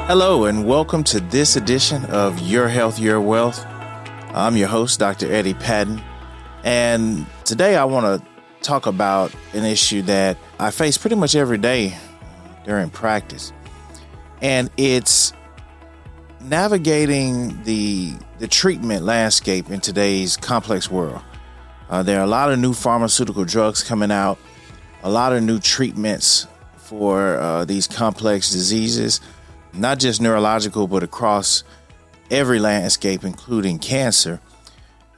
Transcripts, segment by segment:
Hello and welcome to this edition of Your Health, Your Wealth. I'm your host, Dr. Eddie Patton, and today I want to talk about an issue that I face pretty much every day during practice, and it's navigating the treatment landscape in today's complex world. There are a lot of new pharmaceutical drugs coming out, a lot of new treatments for these complex diseases, not just neurological, but across every landscape, including cancer.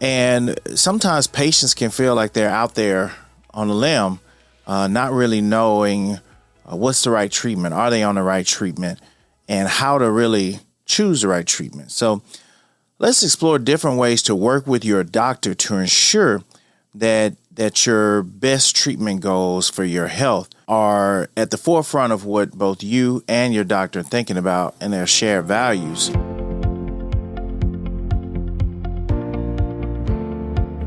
And sometimes patients can feel like they're out there on a limb, not really knowing what's the right treatment, are they on the right treatment, and how to really choose the right treatment. So let's explore different ways to work with your doctor to ensure that your best treatment goals for your health are at the forefront of what both you and your doctor are thinking about and their shared values.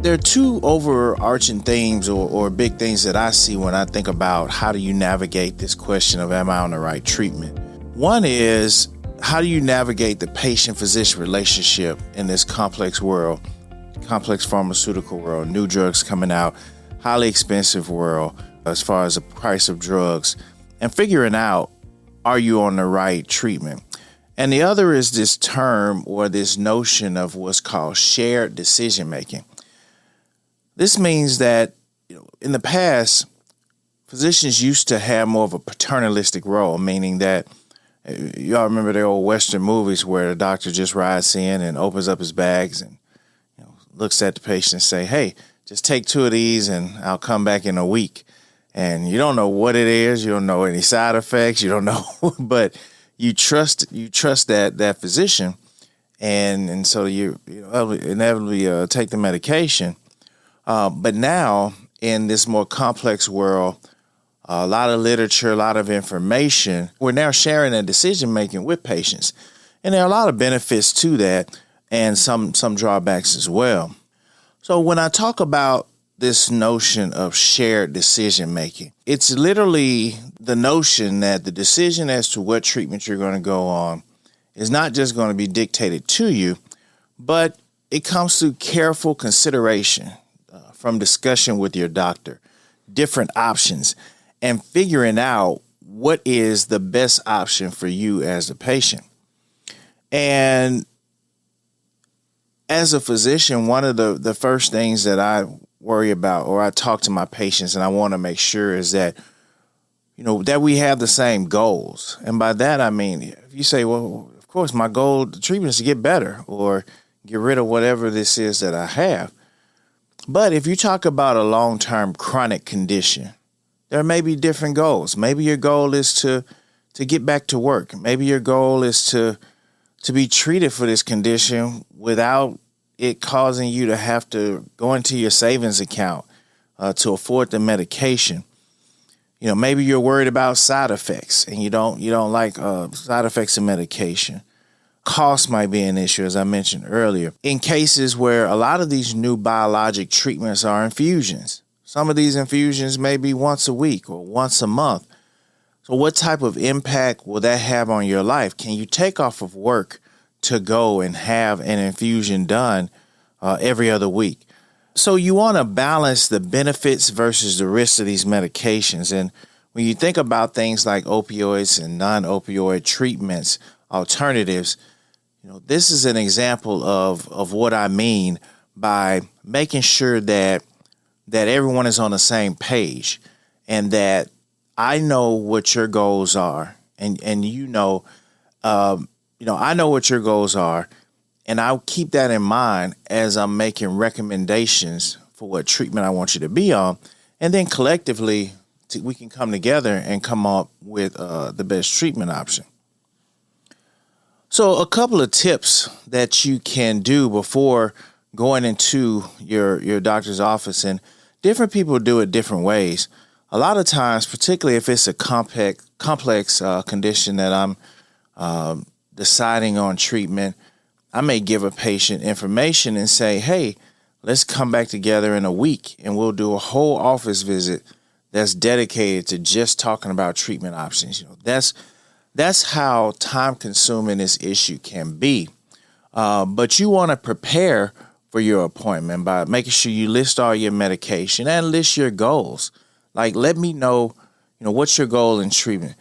There are two overarching themes or big things that I see when I think about how do you navigate this question of am I on the right treatment? One is, how do you navigate the patient-physician relationship in this complex world, complex pharmaceutical world, new drugs coming out, highly expensive world as far as the price of drugs, and figuring out, are you on the right treatment? And the other is this term or this notion of what's called shared decision making. This means that in the past, physicians used to have more of a paternalistic role, meaning that y'all remember the old Western movies where the doctor just rides in and opens up his bags and looks at the patient and say, hey, just take 2 of these and I'll come back in a week. And you don't know what it is. You don't know any side effects. You don't know, but you trust that physician. And so you inevitably take the medication. But now in this more complex world, a lot of literature, a lot of information, we're now sharing that decision making with patients. And there are a lot of benefits to that and some drawbacks as well. So when I talk about this notion of shared decision making, it's literally the notion that the decision as to what treatment you're going to go on is not just going to be dictated to you, but it comes through careful consideration from discussion with your doctor, different options, and figuring out what is the best option for you as a patient. And as a physician, one of the first things that I worry about or I talk to my patients and I want to make sure is that, that we have the same goals. And by that, I mean, if you say, well, of course, my goal, the treatment is to get better or get rid of whatever this is that I have. But if you talk about a long-term chronic condition, there may be different goals. Maybe your goal is to get back to work. Maybe your goal is to be treated for this condition without it causing you to have to go into your savings account to afford the medication. Maybe you're worried about side effects and you don't like side effects of medication. Cost might be an issue, as I mentioned earlier. In cases where a lot of these new biologic treatments are infusions, some of these infusions may be once a week or once a month. So what type of impact will that have on your life? Can you take off of work to go and have an infusion done every other week? So you want to balance the benefits versus the risks of these medications. And when you think about things like opioids and non-opioid treatments, alternatives, this is an example of what I mean by making sure that everyone is on the same page and that I know what your goals are and I know what your goals are, and I'll keep that in mind as I'm making recommendations for what treatment I want you to be on. And then collectively, we can come together and come up with the best treatment option. So a couple of tips that you can do before going into your doctor's office, and different people do it different ways. A lot of times, particularly if it's a complex condition that I'm deciding on treatment, I may give a patient information and say, hey, let's come back together in a week and we'll do a whole office visit that's dedicated to just talking about treatment options. That's That's how time consuming this issue can be. But you want to prepare for your appointment by making sure you list all your medication and list your goals. Like, let me know, what's your goal in treatment?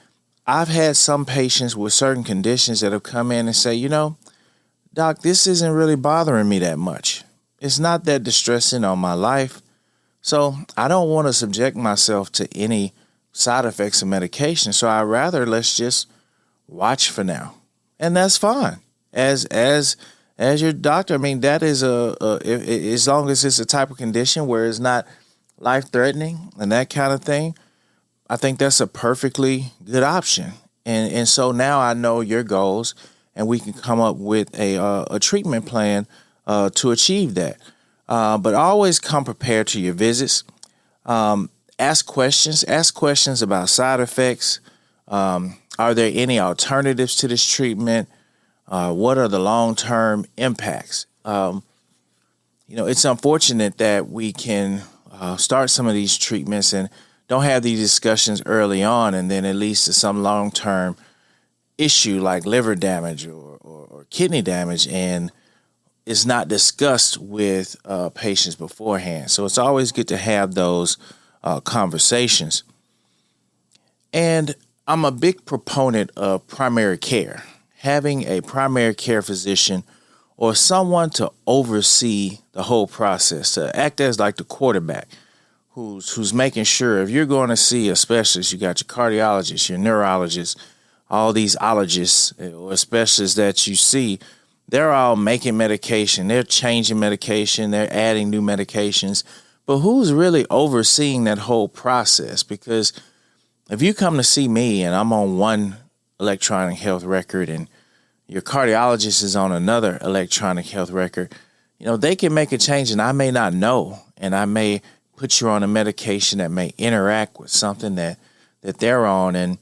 I've had some patients with certain conditions that have come in and say, doc, this isn't really bothering me that much. It's not that distressing on my life. So I don't want to subject myself to any side effects of medication. So I'd rather let's just watch for now. And that's fine. As your doctor, I mean, that is as long as it's a type of condition where it's not life-threatening and that kind of thing, I think that's a perfectly good option. And so now I know your goals, and we can come up with a treatment plan to achieve that. But always come prepared to your visits. Ask questions about side effects. Are there any alternatives to this treatment? What are the long-term impacts? It's unfortunate that we can start some of these treatments and don't have these discussions early on, and then it leads to some long-term issue like liver damage or kidney damage, and it's not discussed with patients beforehand. So it's always good to have those conversations. And I'm a big proponent of primary care. Having a primary care physician or someone to oversee the whole process, to act as like the quarterback who's making sure if you're going to see a specialist, you got your cardiologist, your neurologist, all these ologists or specialists that you see, they're all making medication, they're changing medication, they're adding new medications. But who's really overseeing that whole process? Because if you come to see me and I'm on one electronic health record and your cardiologist is on another electronic health record, they can make a change and I may not know, and I may put you on a medication that may interact with something that they're on. And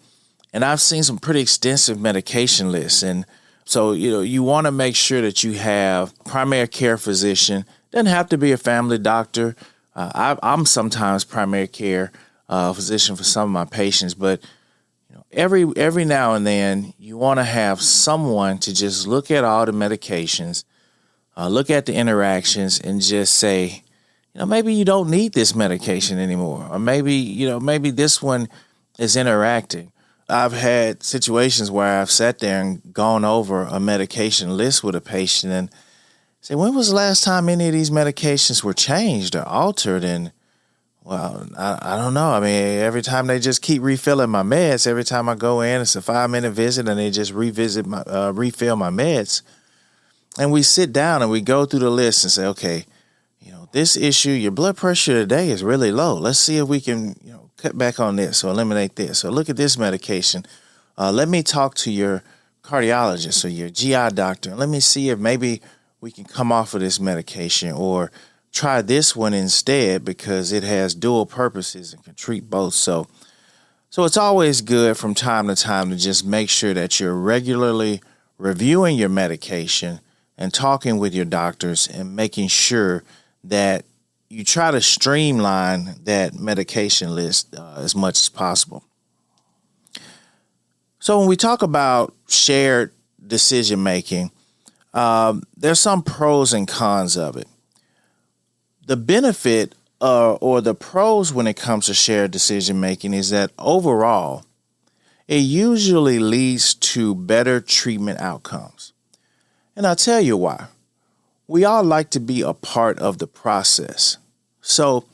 I've seen some pretty extensive medication lists. And so, you want to make sure that you have primary care physician. Doesn't have to be a family doctor. I'm sometimes primary care physician for some of my patients, but every now and then you want to have someone to just look at all the medications, look at the interactions, and just say, maybe you don't need this medication anymore, or maybe this one is interacting. I've had situations where I've sat there and gone over a medication list with a patient and say, when was the last time any of these medications were changed or altered? And well, I don't know. I mean, every time they just keep refilling my meds. Every time I go in, it's a 5-minute visit and they just refill my meds. And we sit down and we go through the list and say, okay, this issue, your blood pressure today is really low. Let's see if we can, cut back on this or eliminate this, or look at this medication. Let me talk to your cardiologist or your GI doctor. And let me see if maybe we can come off of this medication or try this one instead because it has dual purposes and can treat both. So it's always good from time to time to just make sure that you're regularly reviewing your medication and talking with your doctors and making sure that you try to streamline that medication list as much as possible. So when we talk about shared decision making, there's some pros and cons of it. The benefit or the pros when it comes to shared decision making is that overall, it usually leads to better treatment outcomes. And I'll tell you why. We all like to be a part of the process. So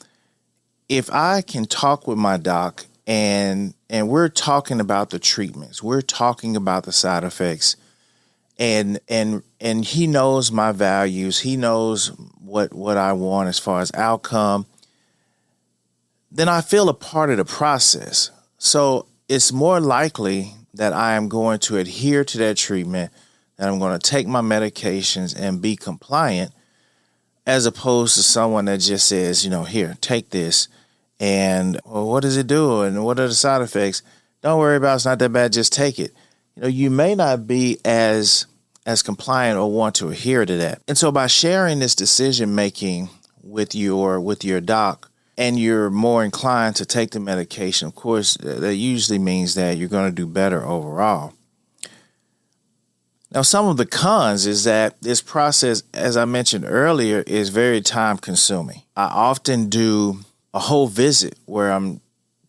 if I can talk with my doc and we're talking about the treatments, we're talking about the side effects, and he knows my values, he knows what I want as far as outcome, then I feel a part of the process. So it's more likely that I am going to adhere to that treatment, that I'm going to take my medications and be compliant, as opposed to someone that just says, here, take this. And well, what does it do? And what are the side effects? Don't worry about it. It's not that bad. Just take it. You may not be as compliant or want to adhere to that. And so by sharing this decision making with your doc, and you're more inclined to take the medication, of course, that usually means that you're going to do better overall. Now, some of the cons is that this process, as I mentioned earlier, is very time consuming. I often do a whole visit where I'm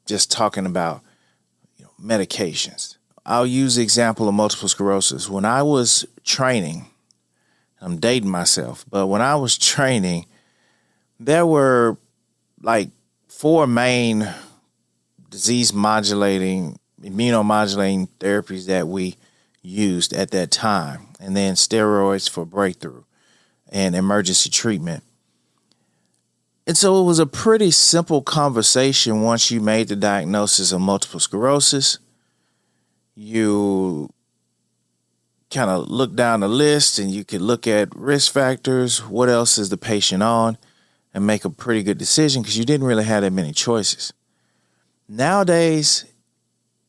just talking about medications. I'll use the example of multiple sclerosis. When I was training, I'm dating myself, but when I was training, there were like 4 main disease-modulating, immunomodulating therapies that we used at that time, and then steroids for breakthrough and emergency treatment. And so it was a pretty simple conversation once you made the diagnosis of multiple sclerosis. You kind of look down the list and you could look at risk factors, what else is the patient on, and make a pretty good decision because you didn't really have that many choices. Nowadays,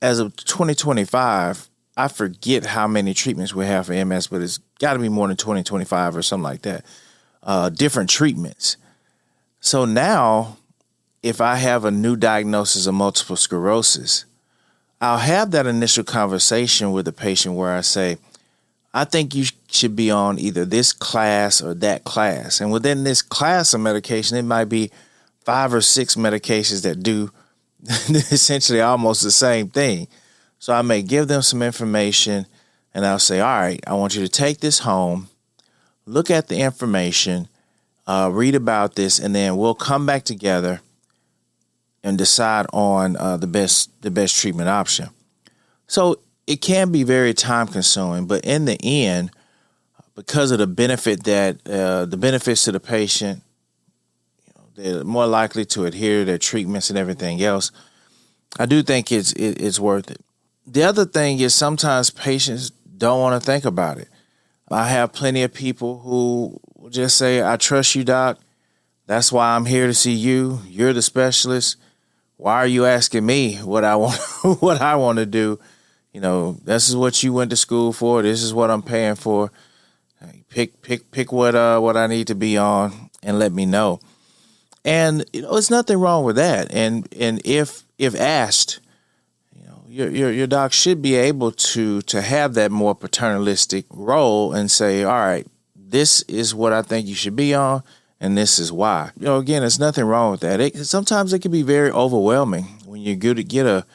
as of 2025, I forget how many treatments we have for MS, but it's got to be more than 20, 25 or something like that. Different treatments. So now, if I have a new diagnosis of multiple sclerosis, I'll have that initial conversation with the patient where I say, I think you should be on either this class or that class. And within this class of medication, it might be 5 or 6 medications that do essentially almost the same thing. So I may give them some information and I'll say, all right, I want you to take this home, look at the information, read about this, and then we'll come back together and decide on the best treatment option. So it can be very time consuming, but in the end, because of the benefits to the patient, they're more likely to adhere to their treatments and everything else. I do think it's worth it. The other thing is sometimes patients don't want to think about it. I have plenty of people who will just say, I trust you, doc. That's why I'm here to see you. You're the specialist. Why are you asking me what I want what I want to do? This is what you went to school for. This is what I'm paying for. Pick what I need to be on and let me know. And there's nothing wrong with that. And if asked, your doc should be able to have that more paternalistic role and say, all right, this is what I think you should be on, and this is why. Again, there's nothing wrong with that. Sometimes it can be very overwhelming when you get a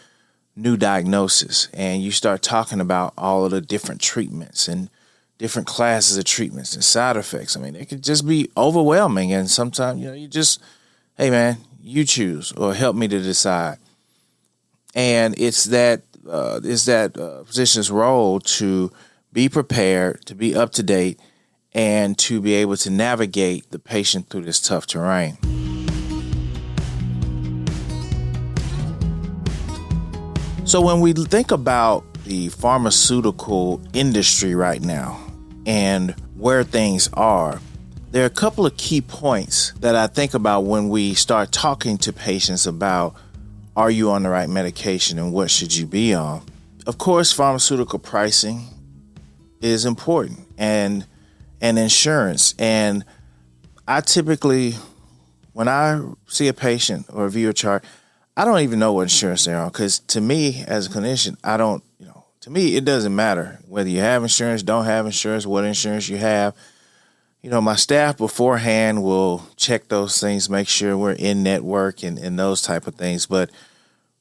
new diagnosis and you start talking about all of the different treatments and different classes of treatments and side effects. I mean, it could just be overwhelming. And sometimes, you just, hey man, you choose or help me to decide. And it's that physician's role to be prepared, to be up to date, and to be able to navigate the patient through this tough terrain. So when we think about the pharmaceutical industry right now and where things are, there are a couple of key points that I think about when we start talking to patients about, are you on the right medication and what should you be on? Of course, pharmaceutical pricing is important and insurance. And I typically, when I see a patient or review a chart, I don't even know what insurance they're on, because to me as a clinician, to me, it doesn't matter whether you have insurance, don't have insurance, what insurance you have. My staff beforehand will check those things, make sure we're in network and those type of things. But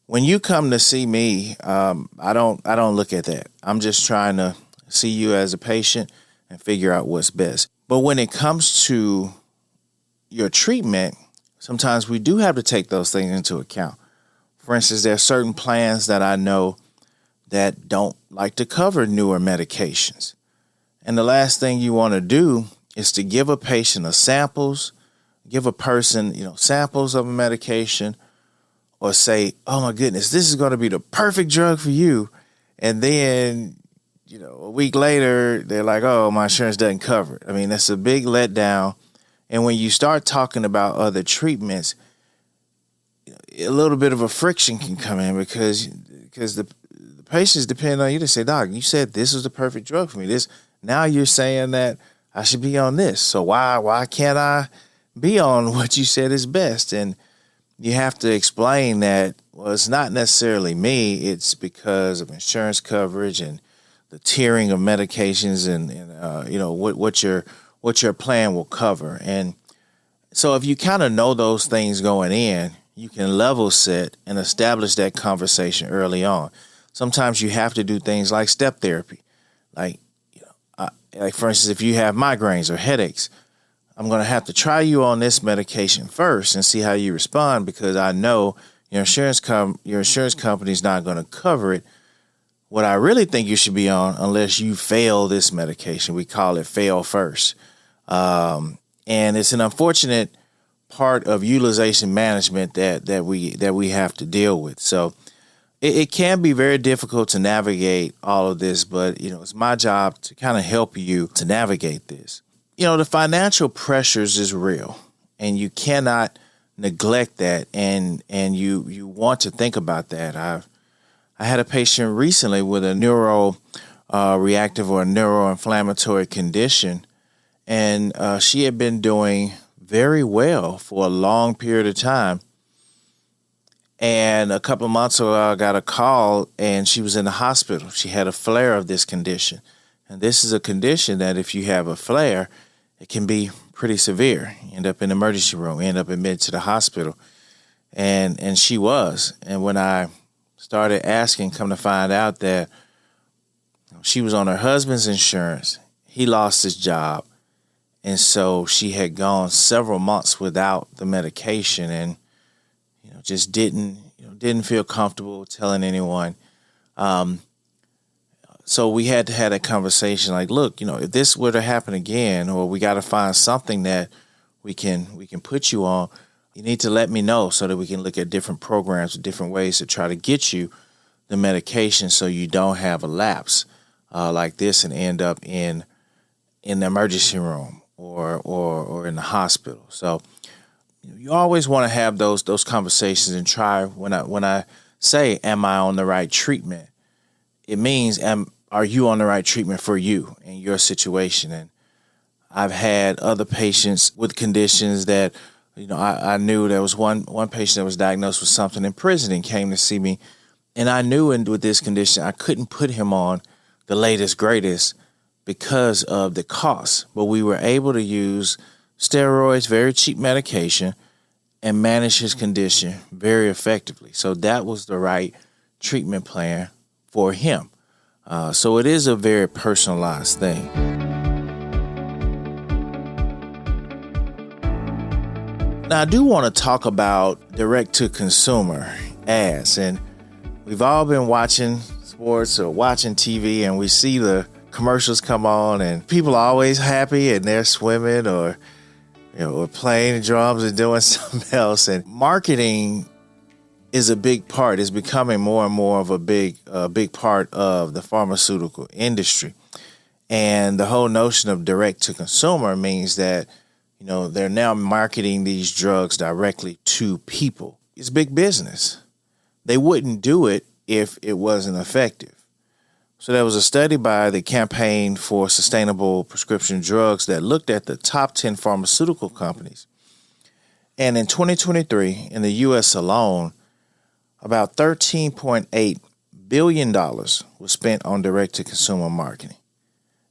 when you come to see me, I don't look at that. I'm just trying to see you as a patient and figure out what's best. But when it comes to your treatment, sometimes we do have to take those things into account. For instance, there are certain plans that I know that don't like to cover newer medications. And the last thing you want to do is to give a patient give a person, samples of a medication, or say, oh my goodness, this is going to be the perfect drug for you. And then, a week later, they're like, oh, my insurance doesn't cover it. I mean, that's a big letdown. And when you start talking about other treatments, a little bit of a friction can come in because the patients depend on you to say, doc, you said this was the perfect drug for me. Now you're saying that I should be on this. So why can't I be on what you said is best? And you have to explain that, well, it's not necessarily me. It's because of insurance coverage and the tiering of medications and what your plan will cover. And so if you kind of know those things going in, you can level set and establish that conversation early on. Sometimes you have to do things like step therapy. Like for instance, if you have migraines or headaches, I'm going to have to try you on this medication first and see how you respond, because I know your insurance company is not going to cover it. What I really think you should be on, unless you fail this medication, we call it fail first. And it's an unfortunate part of utilization management that we have to deal with. So it can be very difficult to navigate all of this, but it's my job to kind of help you to navigate this. The financial pressures is real, and you cannot neglect that, and you want to think about that. I had a patient recently with a reactive or neuroinflammatory condition, and she had been doing very well for a long period of time. And a couple of months ago, I got a call, and she was in the hospital. She had a flare of this condition. And this is a condition that if you have a flare, it can be pretty severe. You end up in the emergency room, end up admitted to the hospital. And she was. And when I started asking, come to find out that she was on her husband's insurance, he lost his job. And so she had gone several months without the medication and just didn't feel comfortable telling anyone. So we had to have a conversation like, look, if this were to happen again, or we got to find something that we can put you on, you need to let me know so that we can look at different programs, different ways to try to get you the medication so you don't have a lapse like this and end up in the emergency room or in the hospital. So you always want to have those conversations and try. When I say, am I on the right treatment, it means, are you on the right treatment for you and your situation? And I've had other patients with conditions that, I knew there was one patient that was diagnosed with something in prison and came to see me. And I knew with this condition, I couldn't put him on the latest, greatest because of the cost. But we were able to use steroids, very cheap medication, and manage his condition very effectively. So that was the right treatment plan for him. So it is a very personalized thing. Now, I do want to talk about direct-to-consumer ads. And we've all been watching sports or watching TV, and we see the commercials come on, and people are always happy, and they're swimming or playing drums and doing something else. And marketing is a big part. It's becoming more and more of a big part of the pharmaceutical industry. And the whole notion of direct to consumer means that, they're now marketing these drugs directly to people. It's big business. They wouldn't do it if it wasn't effective. So there was a study by the Campaign for Sustainable Prescription Drugs that looked at the top 10 pharmaceutical companies. And in 2023, in the U.S. alone, about $13.8 billion was spent on direct-to-consumer marketing.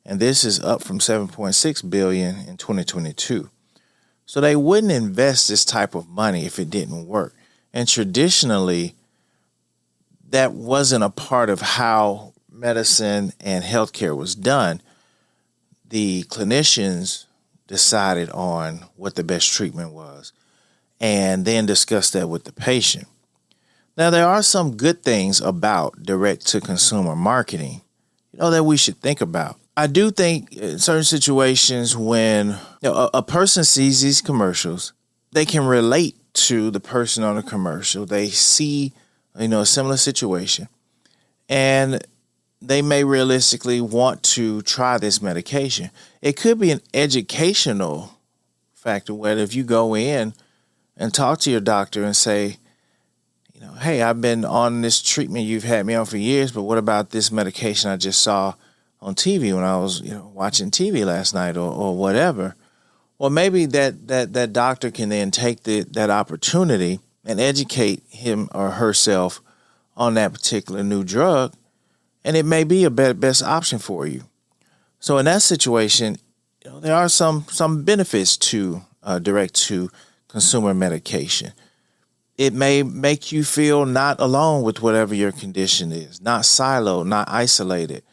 And this is up from $7.6 billion in 2022. So they wouldn't invest this type of money if it didn't work. And traditionally, that wasn't a part of how medicine and healthcare was done. The clinicians decided on what the best treatment was and then discussed that with the patient. Now, there are some good things about direct-to-consumer marketing, that we should think about. I do think in certain situations when a person sees these commercials, they can relate to the person on the commercial. They see, a similar situation, and they may realistically want to try this medication. It could be an educational factor where if you go in and talk to your doctor and say, hey, I've been on this treatment you've had me on for years, but what about this medication I just saw on TV when I was, watching TV last night or whatever? Well, maybe that doctor can then take that opportunity and educate him or herself on that particular new drug and it may be a best option for you. So in that situation, there are some benefits to direct to consumer medication. It may make you feel not alone with whatever your condition is, not siloed, not isolated,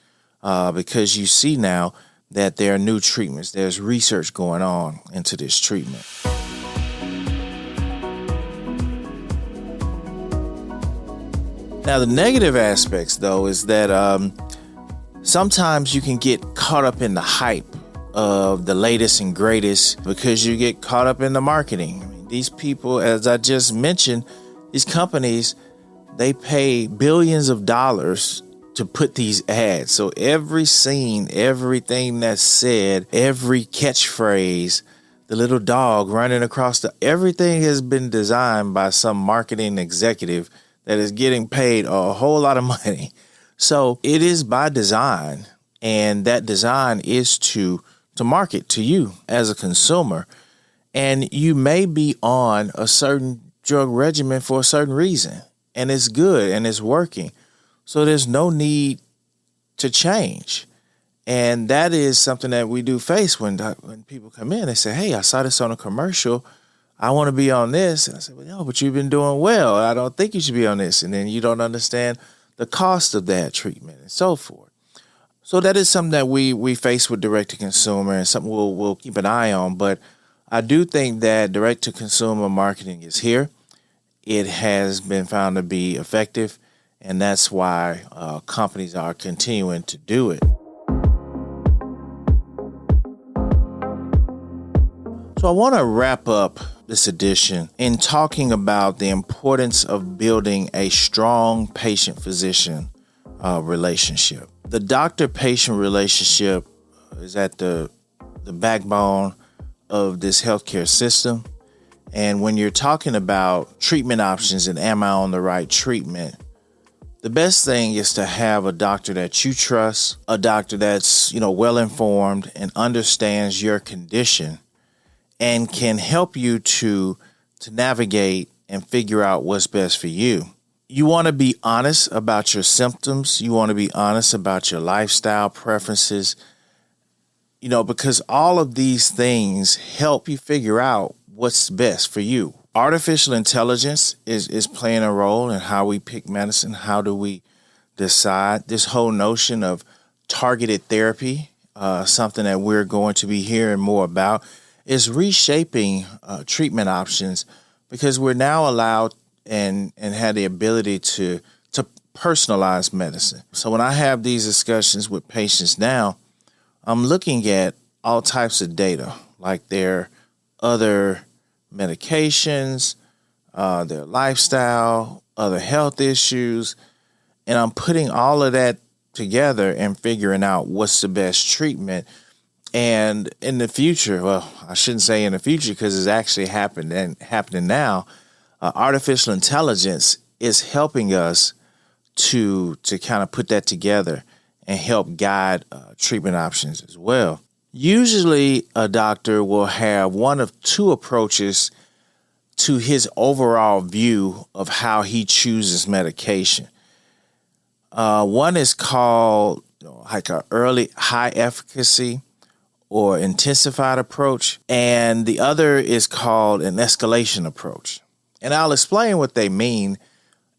because you see now that there are new treatments. There's research going on into this treatment. Now, the negative aspects, though, is that sometimes you can get caught up in the hype of the latest and greatest because you get caught up in the marketing. I mean, these people, as I just mentioned, these companies, they pay billions of dollars to put these ads. So every scene, everything that's said, every catchphrase, the little dog running across everything has been designed by some marketing executive that is getting paid a whole lot of money. So it is by design, and that design is to market to you as a consumer. And you may be on a certain drug regimen for a certain reason, and it's good and it's working. So there's no need to change. And that is something that we do face when people come in. They say, hey, I saw this on a commercial. I want to be on this. And I said, well, no, but you've been doing well. I don't think you should be on this. And then you don't understand the cost of that treatment and so forth. So that is something that we face with direct-to-consumer and something we'll keep an eye on. But I do think that direct-to-consumer marketing is here. It has been found to be effective, and that's why companies are continuing to do it. So I want to wrap up this edition in talking about the importance of building a strong patient-physician relationship. The doctor-patient relationship is at the backbone of this healthcare system. And when you're talking about treatment options and am I on the right treatment, the best thing is to have a doctor that you trust, a doctor that's, well-informed and understands your condition and can help you to navigate and figure out what's best for you. You want to be honest about your symptoms. You want to be honest about your lifestyle preferences, because all of these things help you figure out what's best for you. Artificial intelligence is playing a role in how we pick medicine. How do we decide? This whole notion of targeted therapy, something that we're going to be hearing more about, is reshaping treatment options because we're now allowed and have the ability to personalize medicine. So when I have these discussions with patients now, I'm looking at all types of data, like their other medications, their lifestyle, other health issues, and I'm putting all of that together and figuring out what's the best treatment. And in the future, well, I shouldn't say in the future because it's actually happening now. Artificial intelligence is helping us to kind of put that together and help guide treatment options as well. Usually, a doctor will have one of two approaches to his overall view of how he chooses medication. One is called like an early high efficacy or intensified approach, and the other is called an escalation approach. And I'll explain what they mean.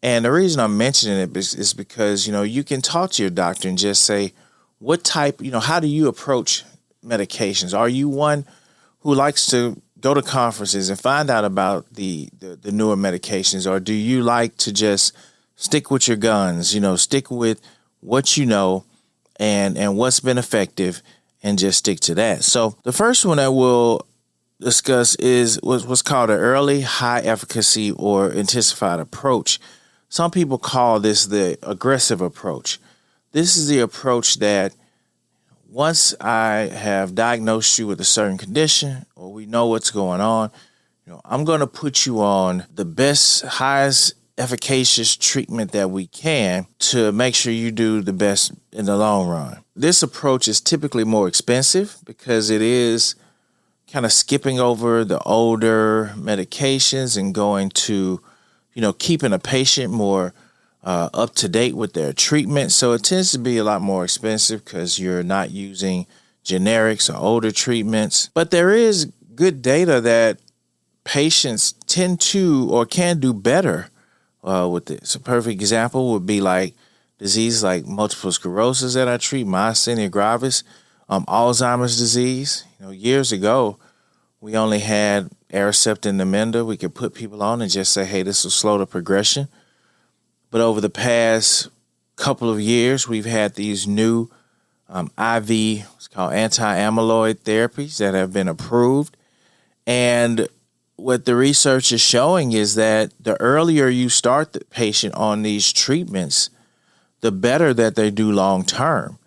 And the reason I'm mentioning it is because, you can talk to your doctor and just say, what type, how do you approach medications? Are you one who likes to go to conferences and find out about the newer medications? Or do you like to just stick with your guns, stick with what you know and what's been effective and just stick to that? So the first one that we'll discuss is what's called an early high efficacy or intensified approach. Some people call this the aggressive approach. This is the approach that once I have diagnosed you with a certain condition or we know what's going on, I'm going to put you on the best, highest efficacious treatment that we can to make sure you do the best in the long run. This approach is typically more expensive because it is kind of skipping over the older medications and going to, keeping a patient more up to date with their treatment. So it tends to be a lot more expensive because you're not using generics or older treatments. But there is good data that patients tend to or can do better with this. A perfect example would be like diseases like multiple sclerosis that I treat, myasthenia gravis, Alzheimer's disease. Years ago, we only had Aricept and Namenda we could put people on and just say, hey, this will slow the progression. But over the past couple of years, we've had these new IV, it's called anti-amyloid therapies that have been approved. And what the research is showing is that the earlier you start the patient on these treatments, the better that they do long term.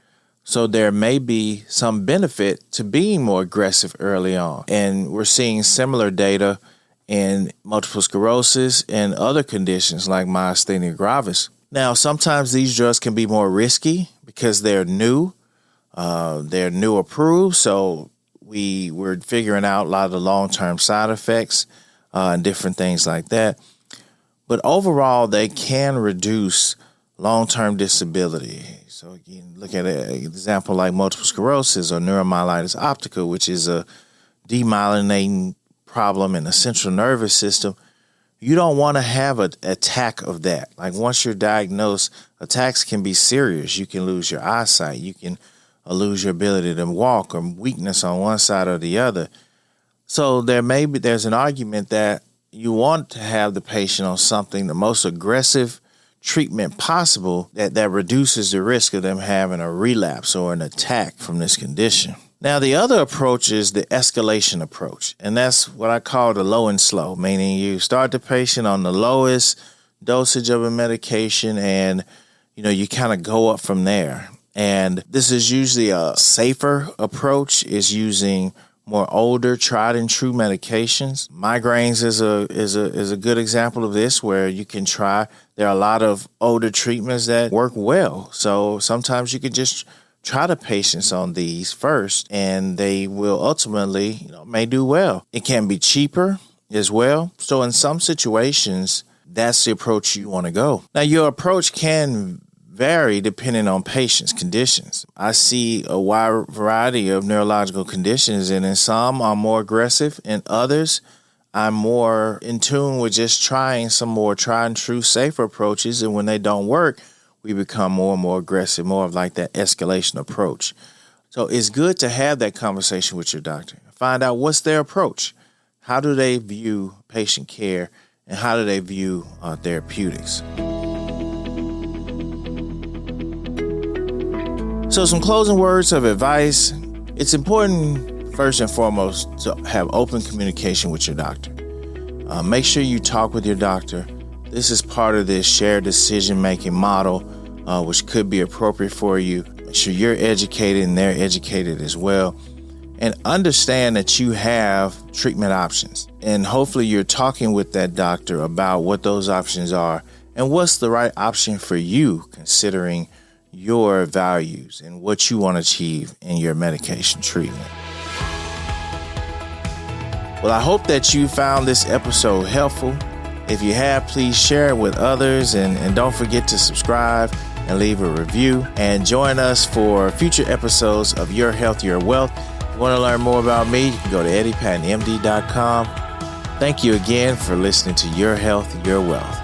So there may be some benefit to being more aggressive early on. And we're seeing similar data in multiple sclerosis and other conditions like myasthenia gravis. Now, sometimes these drugs can be more risky because they're new approved. So we're figuring out a lot of the long-term side effects and different things like that. But overall, they can reduce long-term disability. So you can look at an example like multiple sclerosis or neuromyelitis optica, which is a demyelinating problem in the central nervous system. You don't want to have an attack of that. Like once you're diagnosed, attacks can be serious. You can lose your eyesight. You can lose your ability to walk or weakness on one side or the other. So there's an argument that you want to have the patient on something, the most aggressive treatment possible that reduces the risk of them having a relapse or an attack from this condition. Now, the other approach is the escalation approach, and that's what I call the low and slow, meaning you start the patient on the lowest dosage of a medication and, you kind of go up from there. And this is usually a safer approach, is using more older, tried and true medications. Migraines is a good example of this, where you can try. There are a lot of older treatments that work well. So sometimes you can just try the patients on these first, and they will ultimately, may do well. It can be cheaper as well. So in some situations, that's the approach you want to go. Now, your approach can vary depending on patients' conditions. I see a wide variety of neurological conditions, and in some I'm more aggressive, and others I'm more in tune with just trying some more tried and true safer approaches, and when they don't work, we become more and more aggressive, more of like that escalation approach. So it's good to have that conversation with your doctor. Find out what's their approach. How do they view patient care, and how do they view therapeutics? So some closing words of advice. It's important, first and foremost, to have open communication with your doctor. Make sure you talk with your doctor. This is part of this shared decision-making model, which could be appropriate for you. Make sure you're educated and they're educated as well. And understand that you have treatment options. And hopefully you're talking with that doctor about what those options are and what's the right option for you, considering your values and what you want to achieve in your medication treatment. Well, I hope that you found this episode helpful. If you have, please share it with others, and don't forget to subscribe and leave a review, and join us for future episodes of Your Health, Your Wealth. If you want to learn more about me, you can go to EddiePattonMD.com. Thank you again for listening to Your Health, Your Wealth.